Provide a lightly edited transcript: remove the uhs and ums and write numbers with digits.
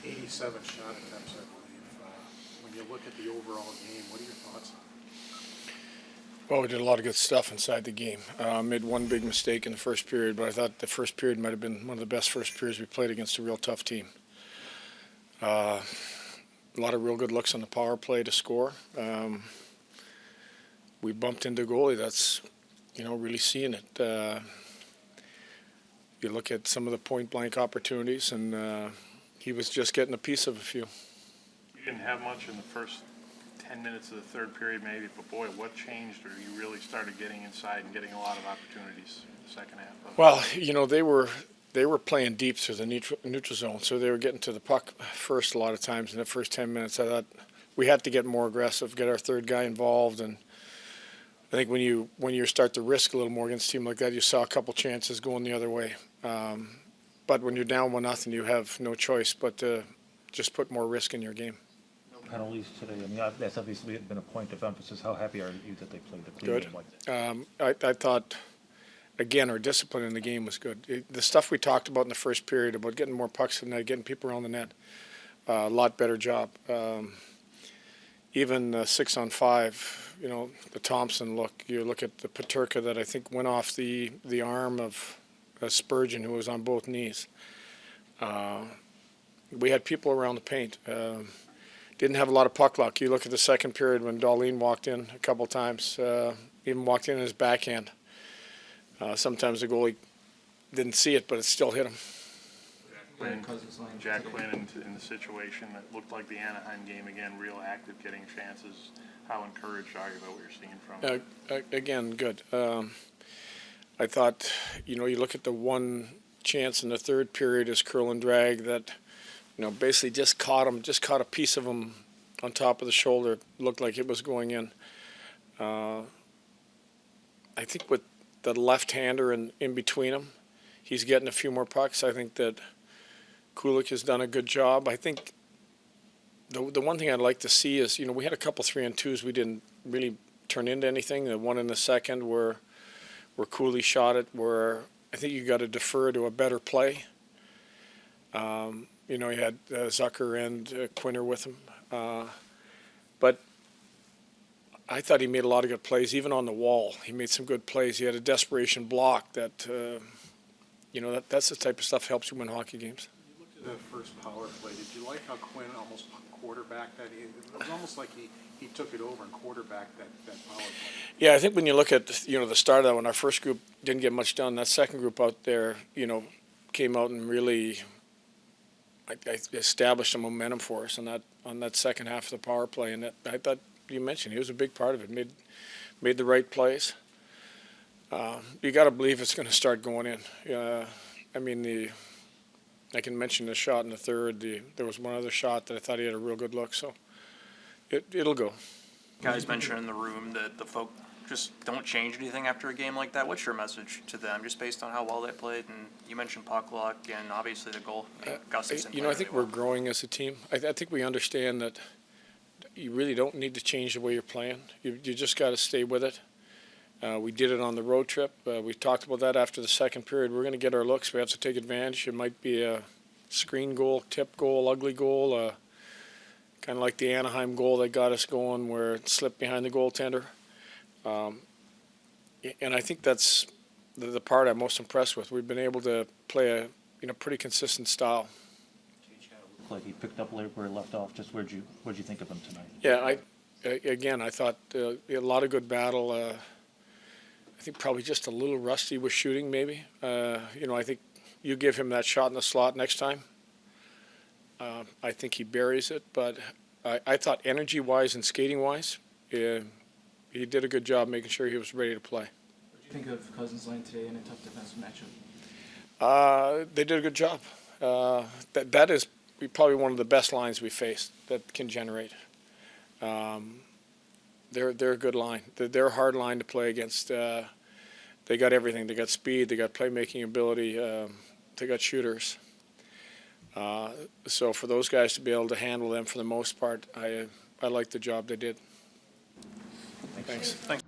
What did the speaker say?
87 shot attempts, I believe. When you look at the overall game, what are your thoughts on it? Well, we did a lot of good stuff inside the game. Made one big mistake in the first period, but I thought the first period might have been one of the best first periods we played against a real tough team. A lot of real good looks on the power play to score. We bumped into goalie. That's, really seeing it. You look at some of the point-blank opportunities, and he was just getting a piece of a few. You didn't have much in the first 10 minutes of the third period maybe, but boy, what changed, or you really started getting inside and getting a lot of opportunities in the second half? Well, they were playing deep through the neutral zone, so they were getting to the puck first a lot of times in the first 10 minutes. I thought we had to get more aggressive, get our third guy involved, and I think when you start to risk a little more against a team like that, you saw a couple chances going the other way. But when you're down 1-0, you have no choice but to just put more risk in your game. No penalties today. I mean, that's obviously been a point of emphasis. How happy are you that they played the clean Good. game like that? I thought, again, our discipline in the game was good. The stuff we talked about in the first period about getting more pucks in the net, getting people around the net, a lot better job. Even 6-on-5, the Thompson look. You look at the Paterka that I think went off the arm of Spurgeon, who was on both knees. We had people around the paint. Didn't have a lot of puck luck. You look at the second period when Darlene walked in a couple times, even walked in his backhand. Sometimes the goalie didn't see it, but it still hit him. Jack Quinn in the situation that looked like the Anaheim game again, real active, getting chances. How encouraged are you about what you're seeing from him? Again, good. I thought, you look at the one chance in the third period as curl and drag that, basically just caught a piece of him on top of the shoulder. Looked like it was going in. I think with the left-hander in between them, he's getting a few more pucks. I think that Kulik has done a good job. I think the one thing I'd like to see is, we had a couple 3-on-2s we didn't really turn into anything. The one in the second where Cooley shot it, where I think you got to defer to a better play. You had Zucker and Quinner with him. But I thought he made a lot of good plays, even on the wall. He made some good plays. He had a desperation block that, that's the type of stuff that helps you win hockey games. You looked at the first power play. Did you like how Quinn almost quarterbacked that? It was almost like he took it over and quarterbacked that power play. Yeah, I think when you look at, the start of that, when our first group didn't get much done, that second group out there, came out and really established a momentum for us on that second half of the power play. And that, I thought you mentioned he was a big part of it, made the right plays. You got to believe it's going to start going in. I can mention the shot in the third. There was one other shot that I thought he had a real good look. So it'll go. Guys mentioned in the room that the folk just don't change anything after a game like that. What's your message to them, just based on how well they played? And you mentioned puck luck and obviously the goal. Gustafson I think we're growing as a team. I think we understand that you really don't need to change the way you're playing. You just got to stay with it. We did it on the road trip. We talked about that after the second period. We're going to get our looks. We have to take advantage. It might be a screen goal, tip goal, ugly goal, kind of like the Anaheim goal that got us going where it slipped behind the goaltender. And I think that's the part I'm most impressed with. We've been able to play a pretty consistent style. Looked like he picked up where he left off. Just what'd you think of him tonight? Yeah, I thought a lot of good battle. I think probably just a little rusty with shooting maybe. I think you give him that shot in the slot next time. I think he buries it, but I thought energy-wise and skating-wise, he did a good job making sure he was ready to play. What do you think of Cousins' line today in a tough defensive matchup? They did a good job. That is probably one of the best lines we faced that can generate. They're a good line. They're a hard line to play against. They got everything. They got speed. They got playmaking ability. They got shooters. So for those guys to be able to handle them for the most part, I like the job they did. Thanks. Thanks.